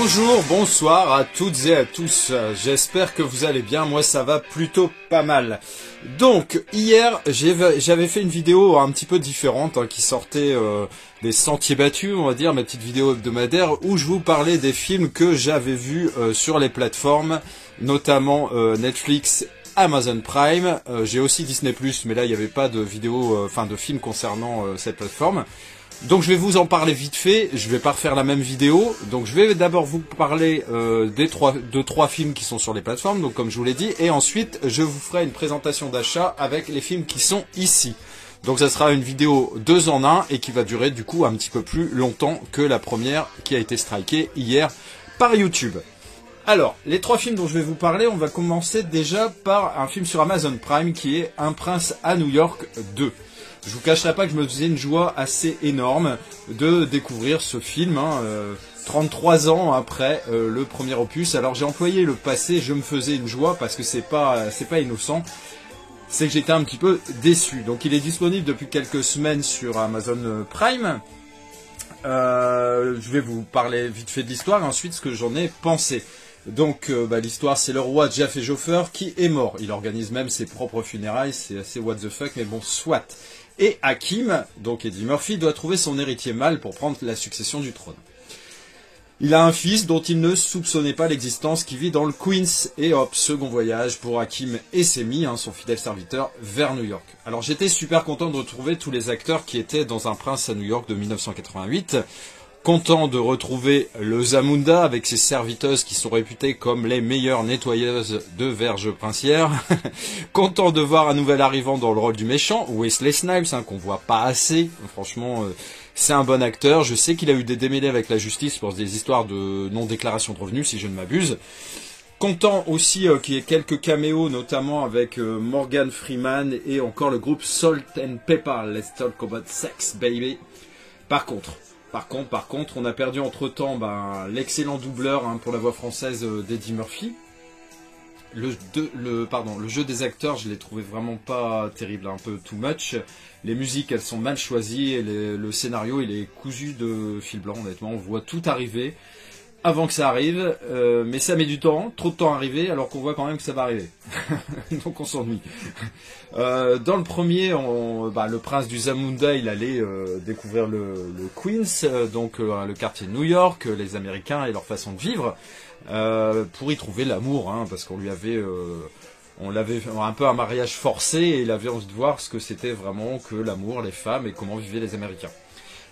Bonjour, bonsoir à toutes et à tous, j'espère que vous allez bien, moi ça va plutôt pas mal. Donc hier j'avais fait une vidéo un petit peu différente qui sortait des sentiers battus, on va dire, ma petite vidéo hebdomadaire où je vous parlais des films que j'avais vus sur les plateformes, notamment Netflix, Amazon Prime, j'ai aussi Disney+, mais là il n'y avait pas de vidéo, de films concernant cette plateforme. Donc je vais vous en parler vite fait, je vais pas refaire la même vidéo, donc je vais d'abord vous parler de trois films qui sont sur les plateformes, donc comme je vous l'ai dit, et ensuite je vous ferai une présentation d'achat avec les films qui sont ici. Donc ça sera une vidéo 2 en 1 et qui va durer du coup un petit peu plus longtemps que la première qui a été strikée hier par YouTube. Alors, les trois films dont je vais vous parler, on va commencer déjà par un film sur Amazon Prime qui est Un prince à New York 2. Je vous cacherai pas que je me faisais une joie assez énorme de découvrir ce film, 33 ans après le premier opus. Alors j'ai employé le passé, je me faisais une joie parce que c'est pas innocent. C'est que j'étais un petit peu déçu. Donc il est disponible depuis quelques semaines sur Amazon Prime. Je vais vous parler vite fait de l'histoire et ensuite ce que j'en ai pensé. Donc l'histoire, c'est le roi Jaffe Joffer qui est mort. Il organise même ses propres funérailles, c'est assez what the fuck, mais bon, soit. Et Hakim, donc Eddie Murphy, doit trouver son héritier mâle pour prendre la succession du trône. Il a un fils dont il ne soupçonnait pas l'existence qui vit dans le Queens. Et hop, second voyage pour Hakim et Semi, son fidèle serviteur, vers New York. Alors j'étais super content de retrouver tous les acteurs qui étaient dans Un prince à New York de 1988. Content de retrouver le Zamunda avec ses serviteuses qui sont réputées comme les meilleures nettoyeuses de verges princières. Content de voir un nouvel arrivant dans le rôle du méchant, Wesley Snipes, qu'on voit pas assez. Franchement, c'est un bon acteur. Je sais qu'il a eu des démêlés avec la justice pour des histoires de non-déclaration de revenus, si je ne m'abuse. Content aussi qu'il y ait quelques caméos, notamment avec Morgan Freeman et encore le groupe Salt and Pepper. Let's talk about sex, baby. Par contre, on a perdu entre-temps l'excellent doubleur pour la voix française d'Eddie Murphy. Le jeu des acteurs, je l'ai trouvé vraiment pas terrible, un peu too much. Les musiques, elles sont mal choisies et le scénario, il est cousu de fil blanc, honnêtement. On voit tout arriver avant que ça arrive, mais ça met du temps, trop de temps à arriver, alors qu'on voit quand même que ça va arriver. Donc on s'ennuie. Dans le premier, le prince du Zamunda, il allait découvrir le Queens, donc le quartier de New York, les Américains et leur façon de vivre, pour y trouver l'amour, parce qu'on lui avait... on l'avait un peu un mariage forcé et il avait envie de voir ce que c'était vraiment que l'amour, les femmes et comment vivaient les Américains.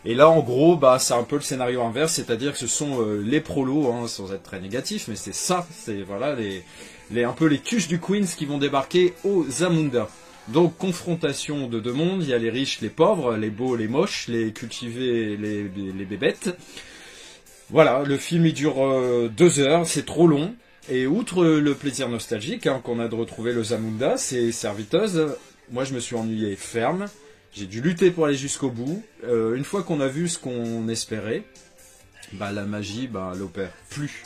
Et là, en gros, c'est un peu le scénario inverse, c'est-à-dire que ce sont les prolos, sans être très négatif, mais c'est ça, c'est voilà un peu les tuches du Queens qui vont débarquer au Zamunda. Donc confrontation de deux mondes, il y a les riches, les pauvres, les beaux, les moches, les cultivés, les bébêtes. Voilà, le film il dure 2 heures, c'est trop long. Et outre le plaisir nostalgique qu'on a de retrouver le Zamunda, ses serviteuses, moi je me suis ennuyé ferme. J'ai dû lutter pour aller jusqu'au bout. Une fois qu'on a vu ce qu'on espérait, la magie, elle opère plus.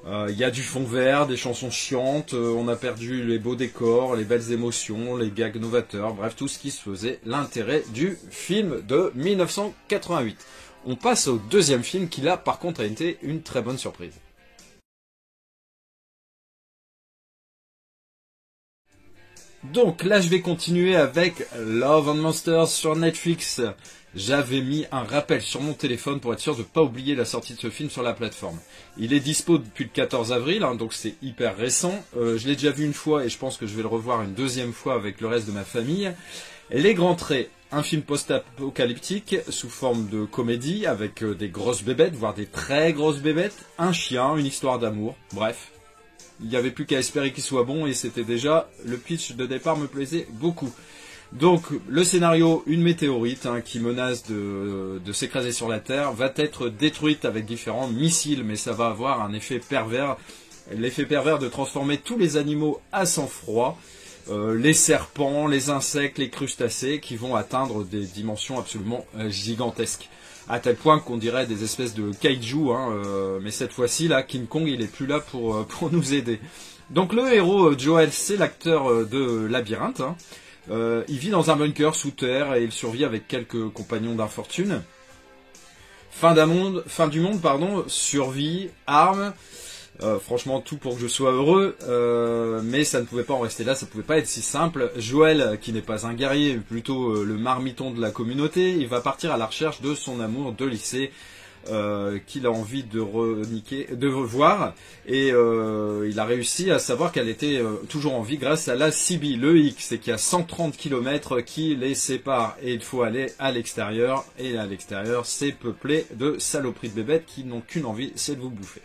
Il y a du fond vert, des chansons chiantes, on a perdu les beaux décors, les belles émotions, les gags novateurs, bref, tout ce qui se faisait l'intérêt du film de 1988. On passe au deuxième film qui là, par contre, a été une très bonne surprise. Donc là je vais continuer avec Love and Monsters sur Netflix. J'avais mis un rappel sur mon téléphone pour être sûr de ne pas oublier la sortie de ce film sur la plateforme. Il est dispo depuis le 14 avril, donc c'est hyper récent. Je l'ai déjà vu une fois et je pense que je vais le revoir une deuxième fois avec le reste de ma famille. Et les grands traits, un film post-apocalyptique sous forme de comédie avec des grosses bébêtes, voire des très grosses bébêtes, un chien, une histoire d'amour, bref. Il n'y avait plus qu'à espérer qu'il soit bon et c'était déjà, le pitch de départ me plaisait beaucoup. Donc le scénario, une météorite qui menace de s'écraser sur la Terre, va être détruite avec différents missiles, mais ça va avoir un effet pervers, l'effet pervers de transformer tous les animaux à sang-froid, les serpents, les insectes, les crustacés, qui vont atteindre des dimensions absolument gigantesques. À tel point qu'on dirait des espèces de kaiju, mais cette fois-ci, là, King Kong, il est plus là pour nous aider. Donc le héros, Joel, c'est l'acteur de Labyrinthe. Il vit dans un bunker sous terre et il survit avec quelques compagnons d'infortune. Fin du monde, pardon, survie, armes, franchement tout pour que je sois heureux, mais ça ne pouvait pas en rester là, ça ne pouvait pas être si simple. Joël, qui n'est pas un guerrier, mais plutôt le marmiton de la communauté, il va partir à la recherche de son amour de lycée, qu'il a envie de revoir, et il a réussi à savoir qu'elle était toujours en vie grâce à la CB. Le X, c'est qu'il y a 130 km qui les séparent et il faut aller à l'extérieur, et à l'extérieur c'est peuplé de saloperies de bébêtes qui n'ont qu'une envie, c'est de vous bouffer.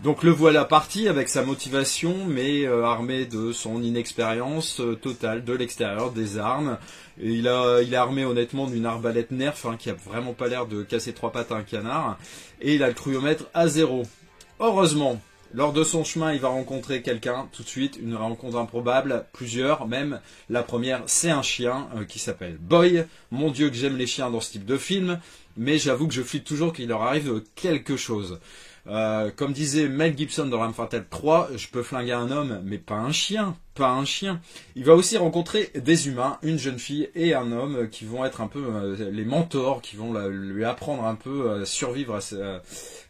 Donc le voilà parti avec sa motivation, mais armé de son inexpérience totale de l'extérieur, des armes. Et il est armé honnêtement d'une arbalète Nerf, hein, qui a vraiment pas l'air de casser trois pattes à un canard. Et il a le cruiomètre à 0. Heureusement, lors de son chemin, il va rencontrer quelqu'un tout de suite, une rencontre improbable, plusieurs même. La première, c'est un chien qui s'appelle Boy. Mon Dieu que j'aime les chiens dans ce type de film, mais j'avoue que je flippe toujours qu'il leur arrive quelque chose. Comme disait Mel Gibson dans L'Arme Fatale 3, je peux flinguer un homme, mais pas un chien, pas un chien. Il va aussi rencontrer des humains, une jeune fille et un homme qui vont être un peu les mentors, qui vont lui apprendre un peu à survivre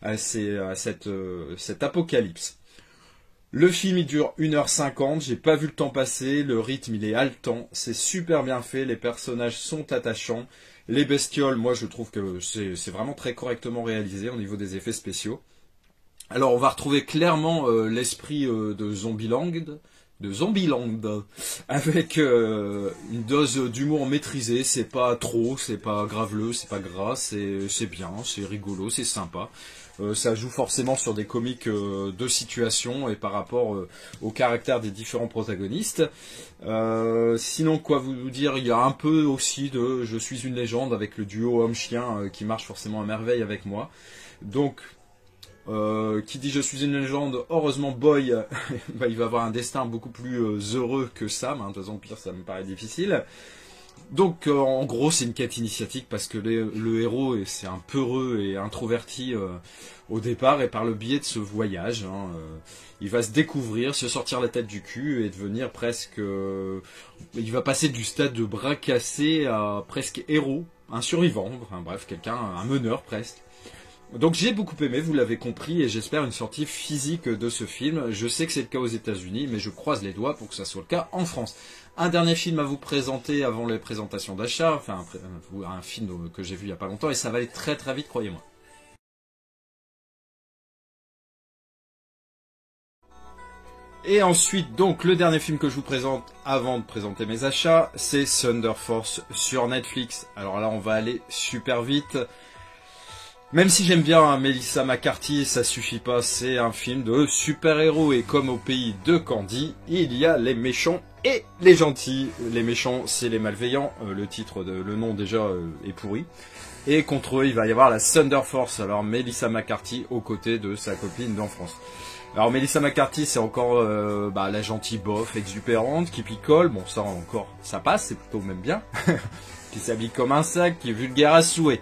à cet apocalypse. Le film il dure 1h50, j'ai pas vu le temps passer, le rythme il est haletant, c'est super bien fait, les personnages sont attachants, les bestioles, moi je trouve que c'est vraiment très correctement réalisé au niveau des effets spéciaux. Alors on va retrouver clairement l'esprit de Zombieland, avec une dose d'humour maîtrisée. C'est pas trop, c'est pas graveleux, c'est pas gras, c'est bien, c'est rigolo, c'est sympa. Ça joue forcément sur des comiques de situation et par rapport au caractère des différents protagonistes. Sinon, quoi vous dire, il y a un peu aussi de Je suis une légende avec le duo homme-chien qui marche forcément à merveille avec moi. Donc, qui dit Je suis une légende, heureusement Boy, bah, il va avoir un destin beaucoup plus heureux que Sam, hein, de toute façon pire ça me paraît difficile. Donc en gros c'est une quête initiatique parce que le héros c'est un peureux et introverti au départ, et par le biais de ce voyage, hein, il va se découvrir, se sortir la tête du cul et devenir presque... il va passer du stade de bras cassé à presque héros, un survivant, enfin bref, un meneur presque. Donc j'ai beaucoup aimé, vous l'avez compris, et j'espère une sortie physique de ce film. Je sais que c'est le cas aux États-Unis, mais je croise les doigts pour que ça soit le cas en France. Un dernier film à vous présenter avant les présentations d'achat, enfin un film que j'ai vu il n'y a pas longtemps, et ça va aller très très vite, croyez-moi. Et ensuite, donc, le dernier film que je vous présente avant de présenter mes achats, c'est Thunder Force sur Netflix. Alors là, on va aller super vite. Même si j'aime bien Melissa McCarthy, ça suffit pas, c'est un film de super-héros, et comme au pays de Candy, il y a les méchants et les gentils. Les méchants, c'est les malveillants, le nom déjà est pourri. Et contre eux, il va y avoir la Thunder Force, alors Melissa McCarthy aux côtés de sa copine d'enfance. Alors Melissa McCarthy, c'est encore la gentille bof, exubérante, qui picole, bon ça encore, ça passe, c'est plutôt même bien, qui s'habille comme un sac, qui est vulgaire à souhait.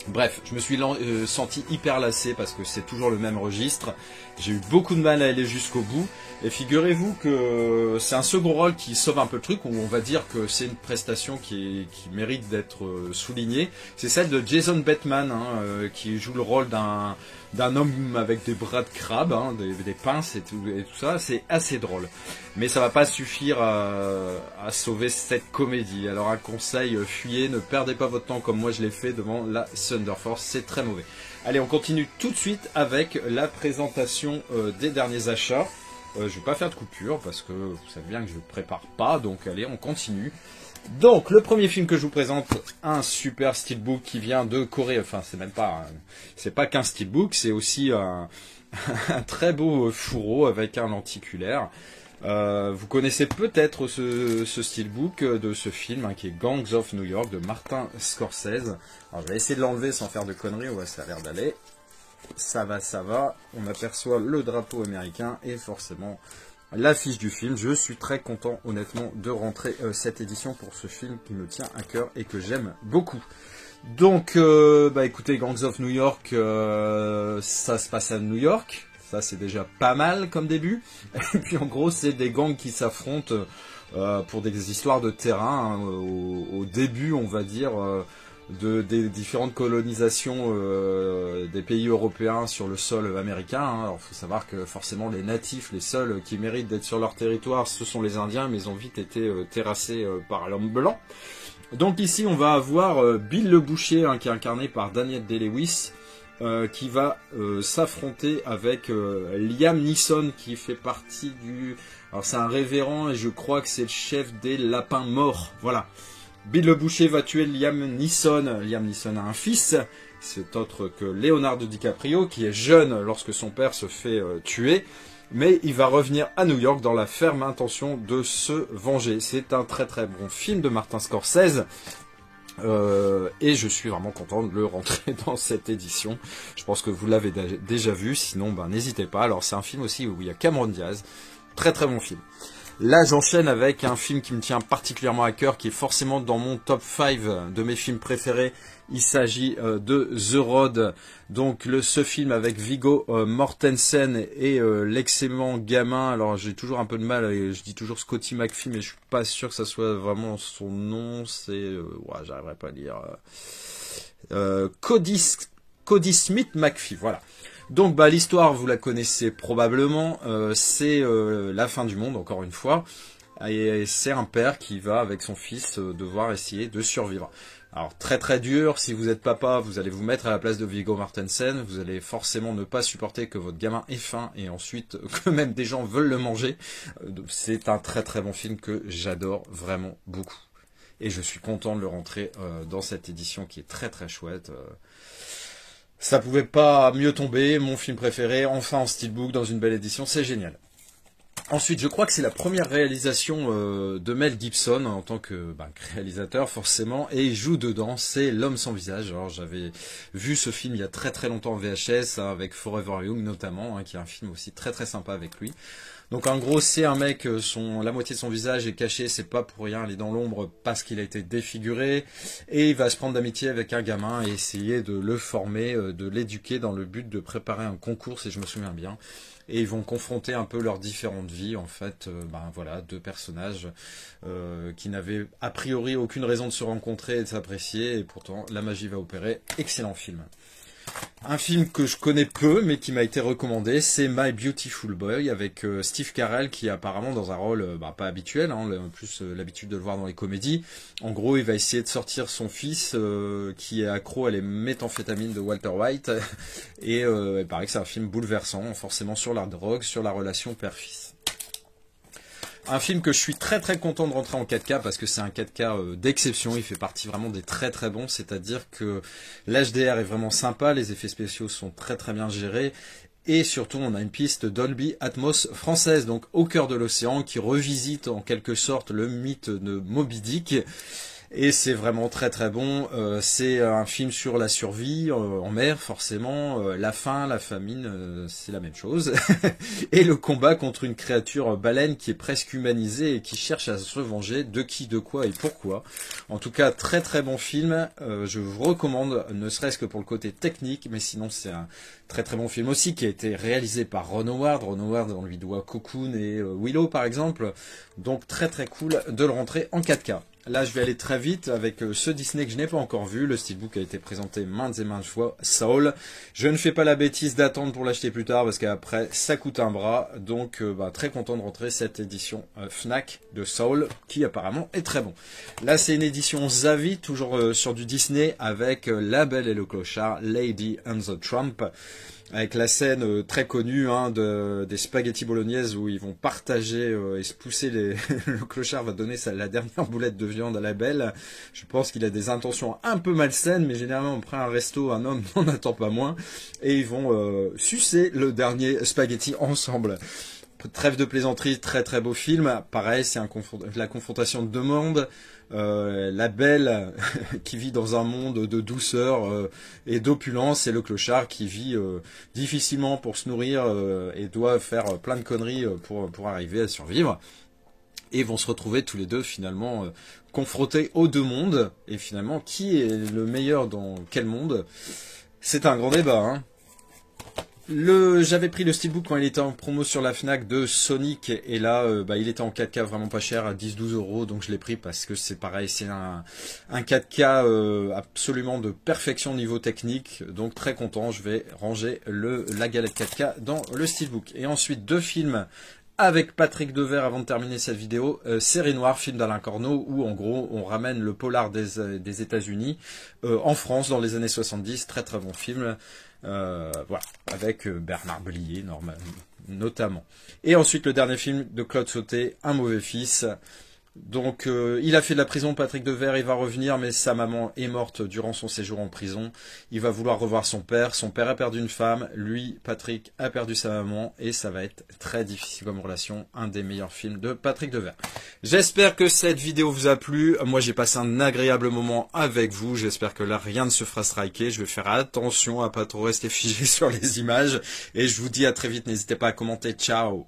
Bref, je me suis senti hyper lassé parce que c'est toujours le même registre. J'ai eu beaucoup de mal à aller jusqu'au bout. Et figurez-vous que c'est un second rôle qui sauve un peu le truc, où on va dire que c'est une prestation qui mérite d'être soulignée. C'est celle de Jason Bateman, hein, qui joue le rôle d'un homme avec des bras de crabe, hein, des pinces et tout ça. C'est assez drôle. Mais ça va pas suffire à sauver cette comédie. Alors un conseil, fuyez, ne perdez pas votre temps comme moi je l'ai fait devant la Thunder Force, c'est très mauvais. Allez, on continue tout de suite avec la présentation des derniers achats. Je vais pas faire de coupure parce que vous savez bien que je ne prépare pas, donc allez, on continue. Donc, le premier film que je vous présente, un super steelbook qui vient de Corée. Enfin, c'est pas qu'un steelbook, c'est aussi un très beau fourreau avec un lenticulaire. Vous connaissez peut-être ce steelbook de ce film, hein, qui est Gangs of New York de Martin Scorsese. Alors, je vais essayer de l'enlever sans faire de conneries, ouais, ça a l'air d'aller. Ça va, on aperçoit le drapeau américain et forcément l'affiche du film. Je suis très content honnêtement de rentrer cette édition pour ce film qui me tient à cœur et que j'aime beaucoup. Donc écoutez, Gangs of New York, ça se passe à New York, ça c'est déjà pas mal comme début. Et puis en gros c'est des gangs qui s'affrontent pour des histoires de terrain, hein. Au début on va dire... des différentes colonisations des pays européens sur le sol américain. Hein. Alors, faut savoir que forcément les natifs, les seuls qui méritent d'être sur leur territoire, ce sont les Indiens, mais ils ont vite été terrassés par l'homme blanc. Donc ici, on va avoir Bill le Boucher, hein, qui est incarné par Daniel Day-Lewis, qui va s'affronter avec Liam Neeson, qui fait partie du... Alors c'est un révérend et je crois que c'est le chef des lapins morts. Voilà. Bill le Boucher va tuer Liam Neeson. Liam Neeson a un fils, c'est autre que Leonardo DiCaprio, qui est jeune lorsque son père se fait tuer. Mais il va revenir à New York dans la ferme intention de se venger. C'est un très très bon film de Martin Scorsese. Et je suis vraiment content de le rentrer dans cette édition. Je pense que vous l'avez déjà vu, sinon ben, n'hésitez pas. Alors c'est un film aussi où il y a Cameron Diaz. Très très bon film. Là, j'enchaîne avec un film qui me tient particulièrement à cœur, qui est forcément dans mon top 5 de mes films préférés. Il s'agit de The Road. Donc, ce film avec Viggo Mortensen et l'excellent gamin. Alors, j'ai toujours un peu de mal, je dis toujours Scotty McPhee, mais je suis pas sûr que ça soit vraiment son nom. C'est... ouais, j'arriverai pas à lire. Cody Smith McPhee, voilà. Donc bah, l'histoire, vous la connaissez probablement, c'est la fin du monde, encore une fois, et c'est un père qui va, avec son fils, devoir essayer de survivre. Alors très très dur, si vous êtes papa, vous allez vous mettre à la place de Viggo Mortensen, vous allez forcément ne pas supporter que votre gamin ait faim, et ensuite que même des gens veulent le manger. C'est un très très bon film que j'adore vraiment beaucoup. Et je suis content de le rentrer dans cette édition qui est très très chouette. Ça pouvait pas mieux tomber, mon film préféré, enfin en steelbook, dans une belle édition, c'est génial. Ensuite, je crois que c'est la première réalisation de Mel Gibson en tant que réalisateur forcément, et il joue dedans, c'est L'homme sans visage. Alors j'avais vu ce film il y a très très longtemps en VHS, hein, avec Forever Young notamment, hein, qui est un film aussi très très sympa avec lui. Donc en gros, c'est un mec, la moitié de son visage est caché, c'est pas pour rien, il est dans l'ombre parce qu'il a été défiguré, et il va se prendre d'amitié avec un gamin et essayer de le former, de l'éduquer dans le but de préparer un concours, si je me souviens bien. Et ils vont confronter un peu leurs différentes vies, en fait, voilà, deux personnages qui n'avaient a priori aucune raison de se rencontrer et de s'apprécier, et pourtant la magie va opérer. Excellent film. Un film que je connais peu, mais qui m'a été recommandé, c'est My Beautiful Boy, avec Steve Carell, qui est apparemment dans un rôle pas habituel, hein, plus l'habitude de le voir dans les comédies. En gros, il va essayer de sortir son fils, qui est accro à les méthamphétamines de Walter White, et il paraît que c'est un film bouleversant, forcément sur la drogue, sur la relation père-fils. Un film que je suis très très content de rentrer en 4K parce que c'est un 4K d'exception, il fait partie vraiment des très très bons, c'est-à-dire que l'HDR est vraiment sympa, les effets spéciaux sont très très bien gérés, et surtout on a une piste Dolby Atmos française, donc au cœur de l'océan, qui revisite en quelque sorte le mythe de Moby Dick. Et c'est vraiment très très bon, c'est un film sur la survie en mer forcément, la faim, la famine, c'est la même chose, et le combat contre une créature baleine qui est presque humanisée et qui cherche à se venger de qui, de quoi et pourquoi. En tout cas, très très bon film, je vous recommande, ne serait-ce que pour le côté technique, mais sinon c'est un très très bon film aussi qui a été réalisé par Ron Howard. Ron Howard, on lui doit Cocoon et Willow par exemple, donc très très cool de le rentrer en 4K. Là, je vais aller très vite avec ce Disney que je n'ai pas encore vu. Le steelbook a été présenté maintes et maintes fois. Soul. Je ne fais pas la bêtise d'attendre pour l'acheter plus tard parce qu'après, ça coûte un bras. Donc, très content de rentrer cette édition Fnac de Soul qui apparemment est très bon. Là, c'est une édition Zavi, toujours sur du Disney avec La Belle et le Clochard, Lady and the Tramp. Avec la scène très connue des spaghettis bolognaises où ils vont partager et se pousser le clochard va donner la dernière boulette de viande à la belle. Je pense qu'il a des intentions un peu malsaines, mais généralement après un resto, un homme n'en attend pas moins. Et ils vont sucer le dernier spaghetti ensemble. Trêve de plaisanterie, très très beau film. Pareil, c'est la confrontation de deux mondes. La belle qui vit dans un monde de douceur et d'opulence, et le clochard qui vit difficilement pour se nourrir et doit faire plein de conneries pour arriver à survivre. Et vont se retrouver tous les deux finalement confrontés aux deux mondes. Et finalement, qui est le meilleur dans quel monde? C'est un grand débat, hein. J'avais pris le Steelbook quand il était en promo sur la Fnac de Sonic, et là il était en 4K vraiment pas cher, à 10-12 euros, donc je l'ai pris parce que c'est pareil, c'est un 4K absolument de perfection niveau technique, donc très content. Je vais ranger la galette 4K dans le Steelbook. Et ensuite 2 films avec Patrick Devers avant de terminer cette vidéo. Série Noire, film d'Alain Corneau, où en gros on ramène le polar des États-Unis en France dans les années 70. Très très bon film. Voilà, avec Bernard Blier notamment. Et ensuite le dernier film de Claude Sauté, Un mauvais fils. Donc il a fait de la prison, Patrick Devers, il va revenir, mais sa maman est morte durant son séjour en prison. Il va vouloir revoir son père a perdu une femme, lui, Patrick, a perdu sa maman, et ça va être très difficile comme relation. Un des meilleurs films de Patrick Devers. J'espère que cette vidéo vous a plu. Moi j'ai passé un agréable moment avec vous, j'espère que là rien ne se fera striker. Je vais faire attention à pas trop rester figé sur les images, et je vous dis à très vite, n'hésitez pas à commenter, ciao.